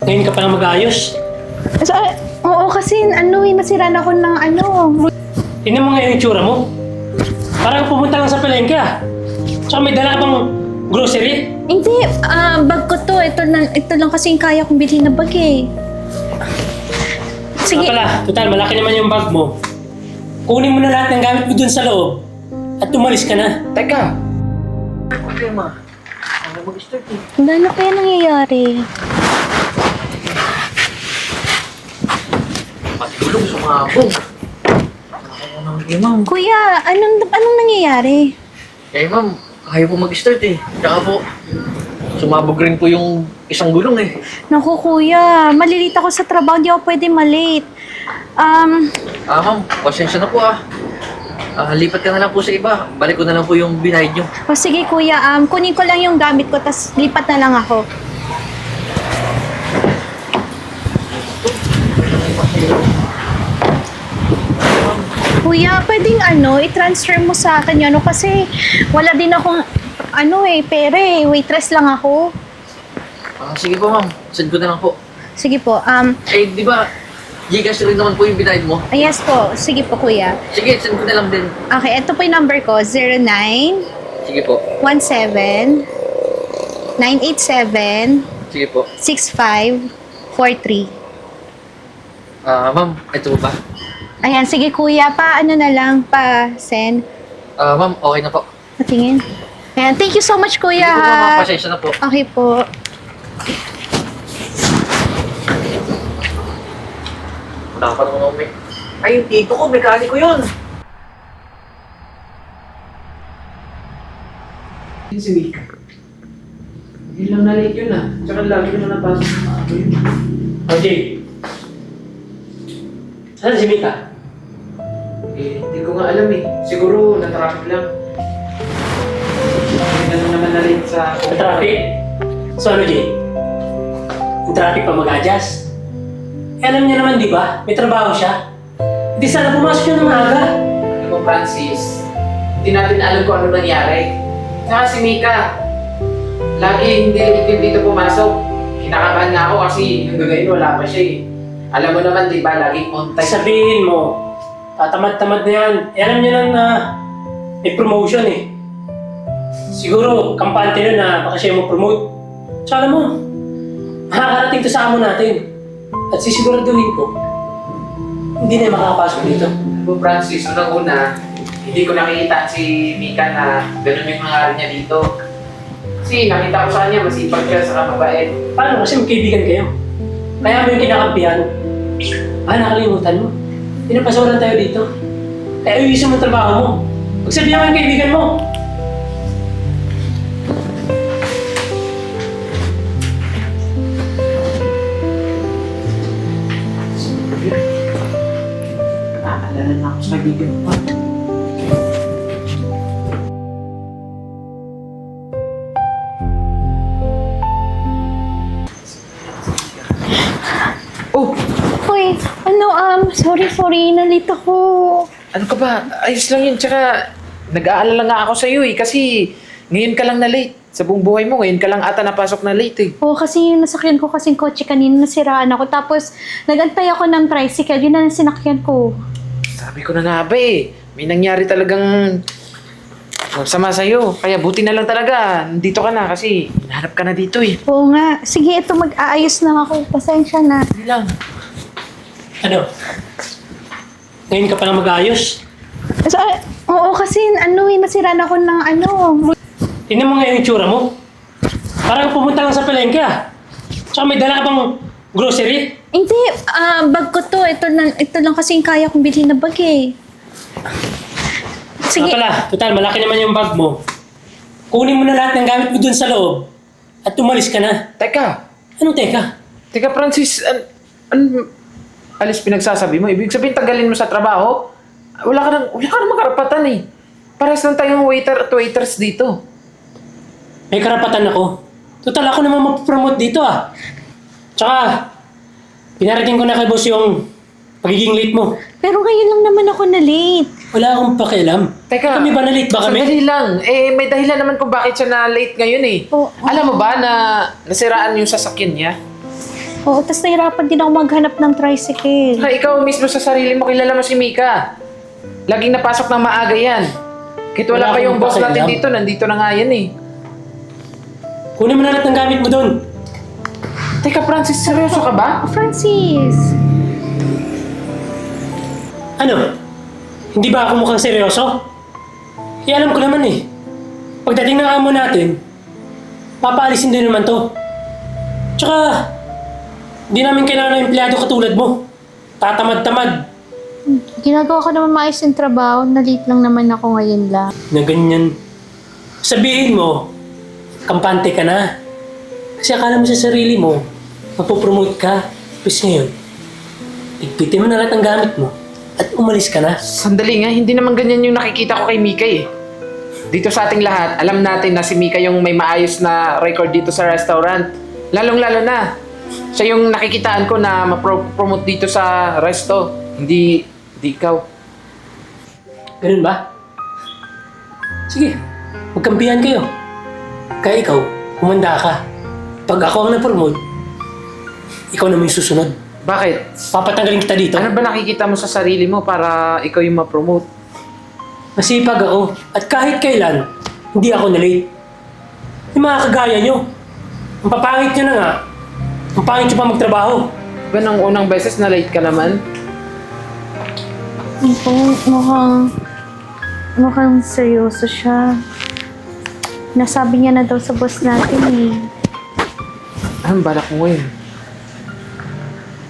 Ngayon ka palang mag-aayos. So, oo, kasi nasira na ako ng Tingnan mo ngayon yung tsura mo. Parang pumunta lang sa palengke ah. Tsaka may dala ka bang grocery? Hindi, bag ko to. Ito lang kasi yung kaya kong bilhin na bag eh. Sige. Pala, total, malaki naman yung bag mo. Kunin mo na lahat ng gamit mo dun sa loob at umalis ka na. Teka! Okay, ma. Ano mag-start eh? Ano kaya nangyayari? Matulog sa mga abong. Ma'am. Kuya, anong nangyayari? Eh, ma'am, ayaw po mag-start eh. Tsaka po, sumabog rin po yung isang gulong eh. Naku kuya, malilate ako sa trabaho. Hindi ako pwede malate. Ma'am, pasensya na po ah. Lipat ka na lang po sa iba. Balik ko na lang po yung binayad nyo. O sige kuya, kunin ko lang yung gamit ko, tas lipat na lang ako. Kuya, pwedeng i-transfer mo sa akin yun, kasi wala din akong pera eh. Waitress lang ako. Sige po ma'am, send ko na lang po. Sige po, Eh, di ba, Gcash rin naman po yung binayad mo? yes po, sige po kuya. Sige, send ko na lang din. Okay, ito po yung number ko, 09 Sige po. 17 987 Sige po. 6543. Ma'am, ito ba? Ayan, sige kuya, na lang, send. Ma'am, okay na po. Patingin. Ayan, thank you so much kuya. Sige po ha. ma'am, pasensya na po. Okay po. Wala pa naman may... Ay, yung tito ko, mekaniko yun. Si Mika. Hindi lang na-late yun ah. Tsaka lagi naman napasok sa mga ako yun. O, Jay. Saan si Mika? Eh, hindi ko nga alam eh. Siguro na-traffic lang. Hindi ganun naman na-late sa... Ang traffic? So ano, Jay? Yung traffic pa mag-adjust? Eh, alam niya naman, di ba? May trabaho siya. Hindi sana pumasok siya ng aga. Alam mo, Francis, hindi natin alam kung ano nangyari. Saka si Mika, lagi hindi dito pumasok. Kinakabahan na ako kasi yung gagayin wala pa siya eh. Alam mo naman, di ba, laging on time. Sabihin mo, tatamad-tamad na yan. Eh, alam niya lang na may promotion eh. Siguro, kampante nun na baka siya mo promote. Tsaka alam mo, makakarating to sa amo natin. At sisiguraduhin ko, hindi na makakapasok dito. Alam mo, Francis, unang-una, hindi ko nakita si Mika na ganun yung hangarin niya dito. Kasi nakita ko sa kanya, masipag siya sa mabait. Paano kasi magkaibigan kayo? Kaya mo yung kinakampihan. Nakalimutan mo. Pinapasoran tayo dito. Kaya ayusin mo ang trabaho mo. Magsabihan mo yung kaibigan mo. Nakaalala na ako sa kaibigan ko. Oh! Uy, sorry, nalito ako. Ano ka ba? Ayos lang yun. Tsaka, nag-aalala nga ako sa'yo eh. Kasi, ngayon ka lang na late. Sa buong buhay mo, ngayon ka lang ata napasok na late eh. Oo, kasi yung nasakyan ko kasing kotse kanina, nasiraan ako. Tapos, nagantay ako ng tricycle. Yun na yung sinakyan ko. Sabi ko na nga ba eh. May nangyari talagang sama sa'yo. Kaya buti na lang talaga. Nandito ka na kasi hinahanap ka na dito eh. Oo nga. Sige, ito mag-aayos lang ako. Pasensya na. Hindi lang. Ano? Ngayon ka palang mag-aayos? So, oo, kasi nasiraan ako ng Tingnan mo ngayon yung tsura mo. Parang pumunta lang sa palengke ah. Tsaka may dala ka bang grocery? Hindi, bag ko to. Ito lang kasi yung kaya kong bilhin na bag eh. Sige. Pala, total, malaki naman yung bag mo. Kunin mo na lahat ng gamit mo dun sa loob at umalis ka na. Teka. Anong teka? Teka Francis, alis pinagsasabi mo? Ibig sabihin tagalin mo sa trabaho? Wala ka nang karapatan eh. Parehas lang tayong waiter at waiters dito. May karapatan ako. Total, ako naman mapopromote dito ah. Tsaka, pinarating ko na kay boss yung pagiging late mo. Pero ngayon lang naman ako na late. Wala akong pakialam. Teka, Kami ba na late ba kami? sandali lang. Eh, may dahilan naman kung bakit siya na late ngayon eh. Oo. Alam mo ba na nasiraan yung sasakyan niya? Oo, tas nahirapan din ako maghanap ng tricycle. Saka ikaw mismo sa sarili mo, kilala mo si Mika. Laging napasok ng maaga yan. Kahit wala Wala pa yung akong boss natin pakialam. dito, nandito na nga yan eh. Kunin mo na lahat ng gamit mo doon. Teka Francis, seryoso ka ba? Francis! Ano? Hindi ba ako mukhang seryoso? Eh, alam ko naman eh. Pagdating ng amo natin, papaalisin din naman to. Tsaka, hindi namin kailangan ng empleyado katulad mo. Tatamad-tamad. Ginagawa ko naman maayos yung trabaho. Nalit lang naman ako ngayon lang. Na ganyan. Sabihin mo, kampante ka na. Kasi akala mo sa sarili mo, mapopromote ka. Tapos ngayon, igpitin mo na lahat ng gamit mo at umalis ka na. Sandali nga, hindi naman ganyan yung nakikita ko kay Mika eh. Dito sa ating lahat, alam natin na si Mika yung may maayos na record dito sa restaurant. Lalong-lalo na. Siya yung nakikitaan ko na ma-promote dito sa resto. Hindi ikaw. Ganun ba? Sige, magkampihan kayo. Kaya ikaw, humanda ka. Pag ako ang na-promote, ikaw naman yung susunod. Bakit? Papatanggalin kita dito. Ano ba nakikita mo sa sarili mo para ikaw yung ma-promote? Masipag ako. At kahit kailan, hindi ako na-late. Yung mga kagaya nyo. Ang papangit nyo na nga. Ang pangit nyo pa magtrabaho. Ba nang unang beses na late ka naman? Mukhang seryoso siya. Nasabi niya na daw sa boss natin eh. Anong balak mo ngayon?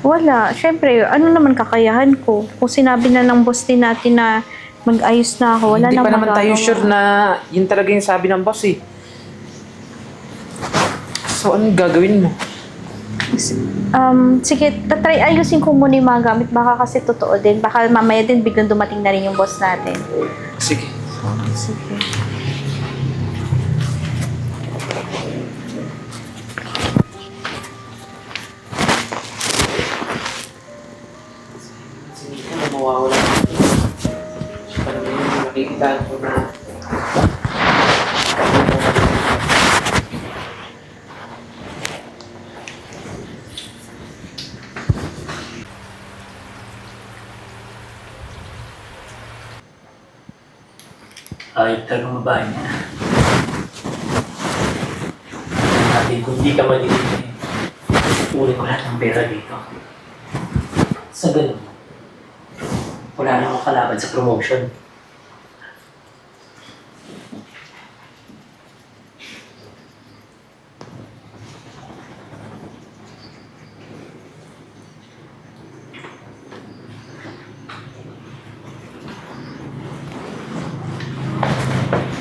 Wala. Siyempre, ano naman kakayahan ko? Kung sinabi na ng boss din natin na mag-ayos na ako, wala Hindi nang pa naman tayo magagawa. sure na yun talaga yung sabi ng boss eh. So, anong gagawin mo? Sige, tatry ayusin ko muna yung mga gamit. Baka kasi totoo din. Baka mamaya din biglang dumating na rin yung boss natin. Sige. Sige. Ano mawawala? Siya pa naman yung nakikitaan ko na Ay, talagang babae niya. Sabi kung di ka manilitin, ulit ko lahat ng pera dito. Sa ganun, wala na akong kalaban sa promotion.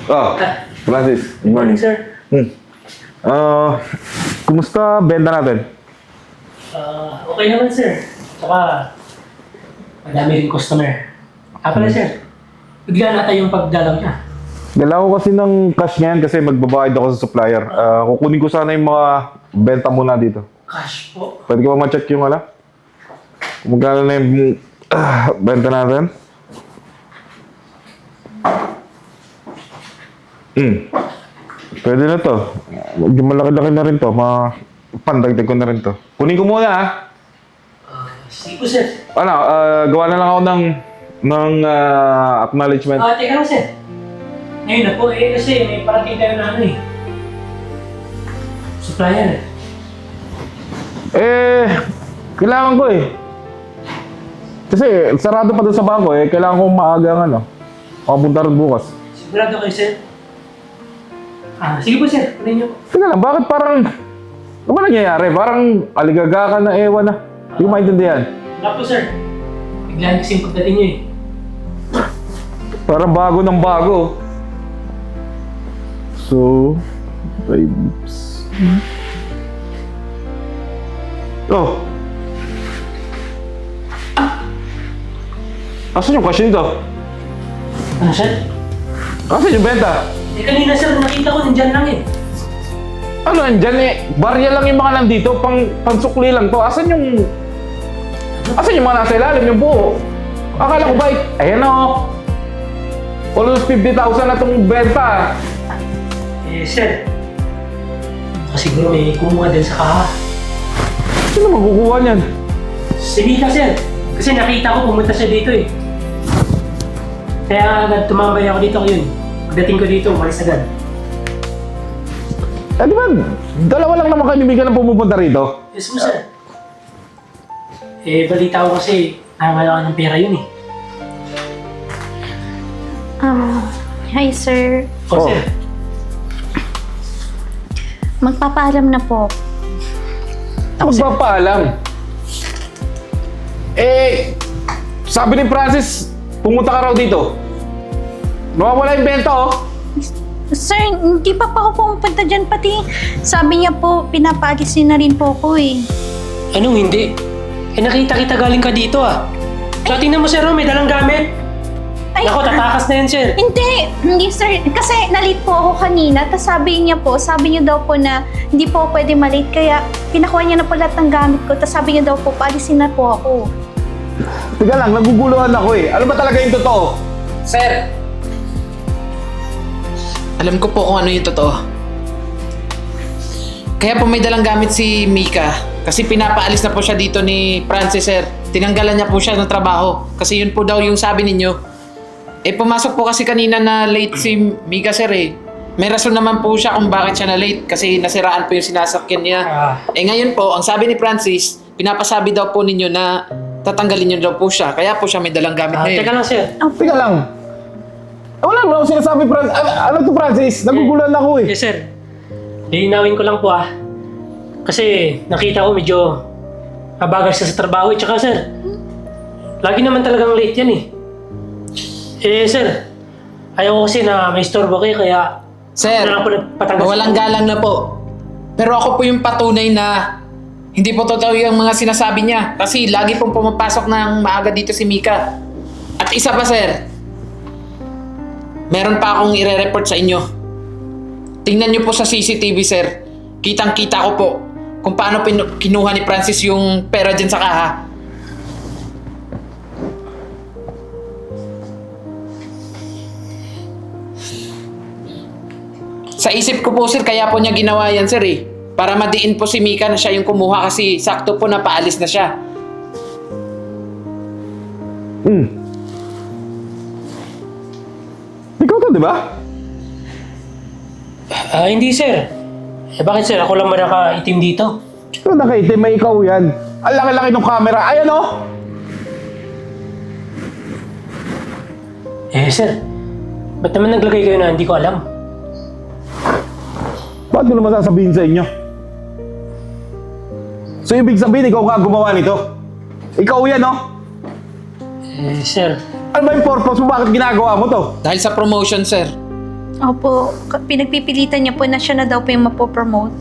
Oh, Francis. Good morning, sir. Kumusta benta natin? Okay naman, sir. Tsaka, madami rin customer. Pala, sir. Bigla na tayong pagdalaw niya. Dala ko kasi ng cash ngayon kasi magbabayad ako sa supplier. Kukunin ko sana yung mga benta muna dito. Cash po. Pwede ko ba ma-check yung ala? Kung magkano na yung benta natin? Pwede na to. Medyo malaki-laki na rin to. Pandagdag ko na rin to. Kunin ko muna ah. Sige po, sir. Ano, gawa na lang ako ng acknowledgement. Teka lang, sir. Ngayon na po, kasi may parating tayo na ano eh. Supplier. Kailangan ko eh. Kasi sarado pa doon sa bangko eh. Kailangan kong maaga ang ano. Makapunta rin bukas. Sigurado kayo, sir? Sige po, sir. Kunin niyo po. Teka lang, bakit parang... Ano ba nangyayari? Parang aligaga ka na ewan na. Hindi ko maintindihan. Wala po, sir. Biglaan kasi yung pagdating niyo eh. Parang bago ng bago. So... Vibes... Oh! Asan yung cash nito? Ano, sir? Asan yung benta? Kanina, sir, nakita ko nandyan lang eh. Ano nandyan eh? Barya lang yung mga nandito, pansukli lang to. Asan yung mga nasa ilalim, yung buo? Akala ko ba, ayan o. Almost 50,000 na itong benta. Sir. Siguro may kumuha din sa kaha. Sino magkukuha niyan? Si Mika, sir. Kasi nakita ko pumunta siya dito eh. Kaya agad tumambay ako dito yun. Pagdating ko dito, umalis agad. Eh di ba, dalawa lang naman kayo ni Mika na pumupunta rito? Yes po, sir. Eh, balita ko kasi nakakala ng pera yun eh. Hi sir. O, Oh. sir. Magpapaalam na po. Magpapaalam. Eh, sabi ni Francis, pumunta ka raw dito. Nawawala yung benta, oh. Sir, hindi pa ako pumunta dyan. Pati sabi niya po, pinapagisin na rin po ko eh. Anong hindi? Eh, nakita kita galing ka dito ah. Tsaka tingnan mo, sir, oh, may dalang gamit. Ay, Ako, tatakas na yan, sir. hindi sir. Kasi nalit po ako kanina. Tapos sabi niya daw po na hindi po pwede malate. Kaya pinakuha niya na po lahat ng gamit ko. Tapos sabi niya daw po, paalisin na po ako. Teka lang, naguguluhan ako eh. Ano ba talaga yung totoo? Sir, alam ko po kung ano yung totoo. Kaya po may dalang gamit si Mika. Kasi pinapaalis na po siya dito ni Francis, sir. Tinanggalan niya po siya ng trabaho. Kasi yun po daw yung sabi ninyo. Eh, pumasok po kasi kanina na late si Mika, sir eh. May rason naman po siya kung bakit siya na late. Kasi nasiraan po yung sinasakyan niya. Eh ngayon po, ang sabi ni Francis, pinapasabi daw po ninyo na tatanggalin niyo daw po siya. Kaya po siya may dalang gamit ngayon. Teka lang, sir. Teka lang. Wala mo akong sinasabi, Francis. Ano to, Francis? Naguguluhan ako eh. Yes, sir. Lilinawin ko lang po ah. Kasi nakita ko medyo mabagal siya sa trabaho eh. Tsaka, sir, lagi naman talagang late yan eh. Eh, sir, ayaw ko kasi na may istorbo kayo kaya Sir, na lang po nagpatanggap. walang galang na po. Pero ako po yung patunay na hindi po totoo yung mga sinasabi niya. Kasi lagi pong pumapasok ng maaga dito si Mika. At isa pa, sir. Meron pa akong ire-report sa inyo. Tingnan niyo po sa CCTV, sir. Kitang-kita ko po kung paano kinuha ni Francis yung pera dyan sa kaha. Sa isip ko po, sir, kaya po niya ginawa yan, sir eh. Para madiin po si Mika na siya yung kumuha kasi sakto po na paalis na siya. Ikaw to, di ba? Hindi, sir. Eh, bakit, sir? Ako lang ba nakaitim dito? Ito nakaitim, may ikaw yan. Ang laki-laki ng camera. Ayan oh! Eh, sir. Ba't naman naglagay kayo na hindi ko alam? Bakit ko naman sasabihin sa inyo? So, ibig sabihin, ikaw nga gumawa nito? Ikaw yan, oh? Eh, sir. Ano ba yung purpose mo? Bakit ginagawa mo to? Dahil sa promotion, sir. Opo, pinagpipilitan niya po na siya na daw po yung mapopromote.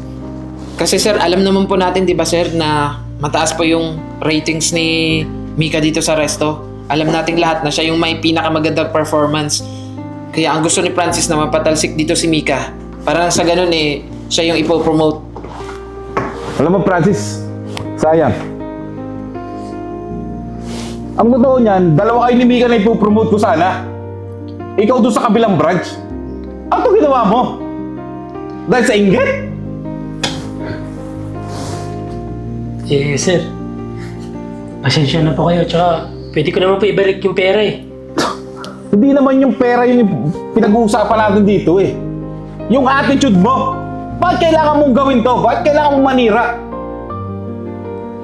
Kasi sir, alam naman po natin, di ba sir, na mataas po yung ratings ni Mika dito sa resto. Alam nating lahat na siya yung may pinakamagandang performance. Kaya ang gusto ni Francis na mapatalsik dito si Mika. Para sa ganun eh, siya yung ipopromote. Alam mo, Francis, sayang. Ang totoo niyan, dalawa kayo ni Mika na ipopromote ko sana. Ikaw doon sa kabilang branch. Ano ito ginawa mo? Dahil sa inggit? Eh, sir. Pasensya na po kayo. Tsaka, pwede ko naman po ibalik yung pera eh. Hindi naman yung pera yung pinag-uusapan natin dito eh. Yung attitude mo. Bakit kailangan mong gawin to? Bakit kailangan mong manira?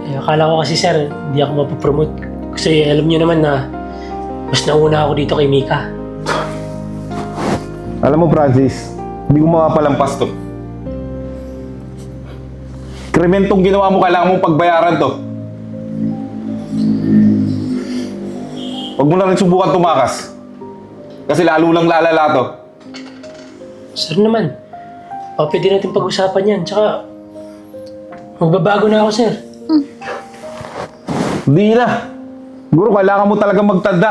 Eh, akala ko kasi, sir, hindi ako mapopromote. Kasi alam niyo naman na mas nauna ako dito kay Mika. Alam mo, Francis, hindi ko mapapalampas to. Krimentong ginawa mo, kailangan mong pagbayaran to. Huwag mo na rin subukan tumakas. Kasi lalo lang lalala to. Sir naman, pwede natin pag-usapan yan. Tsaka, magbabago na ako, sir. Hindi na. Siguro kailangan mo talaga magtanda.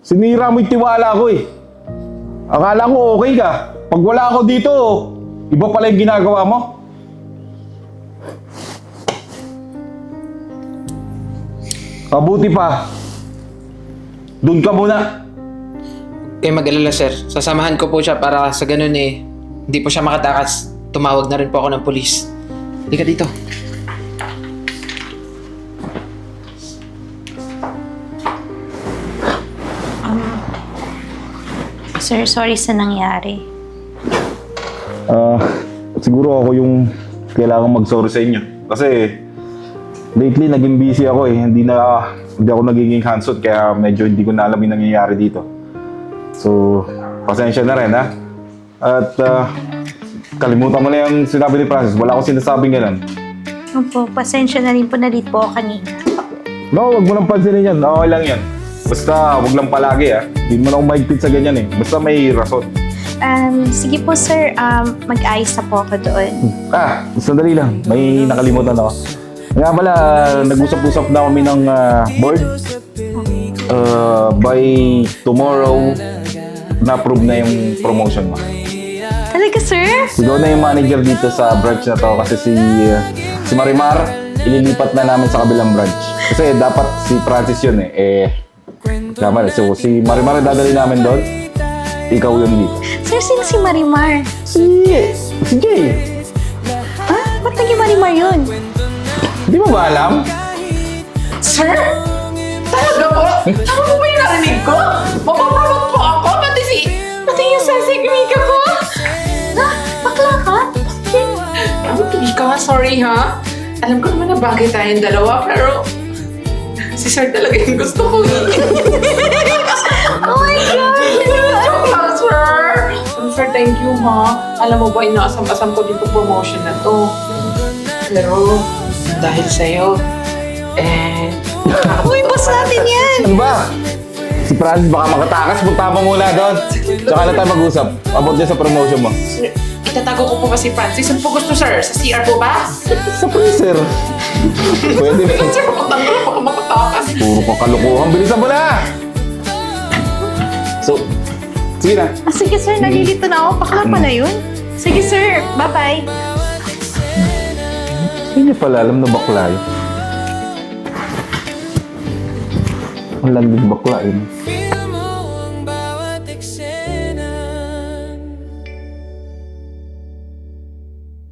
Sinira mo yung tiwala ko eh. Akala ko okay ka. Pag wala ako dito, iba pala yung ginagawa mo. Mabuti pa. Doon ka muna. Kayo mag-alala, sir. Sasamahan ko po siya para sa ganun eh, hindi po siya makatakas. Tumawag na rin po ako ng pulis. Hindi ka dito. Sir, sorry sa nangyari. Siguro ako yung kailangan mag-sorry sa inyo. Kasi lately naging busy ako eh. Hindi ako nagiging hands-on kaya medyo hindi ko na alam yung nangyayari dito. So, pasensya na rin ha. At kalimutan mo na yung sinabi ni Francis. Wala akong sinasabing ganun. Opo, pasensya na rin po, na-late po ako kanina. No, wag mo nang pansinin yan. Okay lang yan. Basta wag lang palagi ha. Hindi mo na ako mahigpit sa ganyan eh. Basta may rason. Sige po sir, mag-ayos na po ako doon. Sandali lang. May nakalimutan ako. Nga pala, nag-usap-usap na kami ng board. By tomorrow, na-approve na yung promotion mo. Talaga sir? Ikaw na yung manager dito sa branch na to kasi si Marimar, ililipat na namin sa kabilang branch. Kasi dapat si Francis yun tama na. So, si Marimar ang dadali namin doon. Ikaw yun dito. Sir, sino si Marimar? Si Jay. Ba't naging Marimar yun? Di mo ba alam? Sir? Talaga po? Tama po ba yung narinig ko? Mapapromote po ako? Pati yung sasig Mika ko? Bakla ka? Mika, sorry ha. Alam ko naman na bagay tayong dalawa, pero si Sir talaga yung gusto ko. Oh my God! Joke lang, Sir! Sir, thank you ha. Alam mo ba, inaasam-asam ko dito promotion na to. Pero, dahil sa'yo, Uy, boss natin yan! Ano ba? Si Francis baka makatakas. Punta mo muna doon. Tsaka na tayo mag-usap. About dyan sa promotion mo. Sir, itatago ko po ba si Francis? Saan po gusto, Sir? Sa CR po ba? Sa freezer. Pwede ba? Sir, kapatang ko baka makatakas. Puro ka kalukuhan. Bilisan mo na! So, sige na. Sige sir, nalilito na ako. Bakla pala yun. Sige sir, bye-bye. Hindi pala alam na bakla yun. Ang landing bakla yun.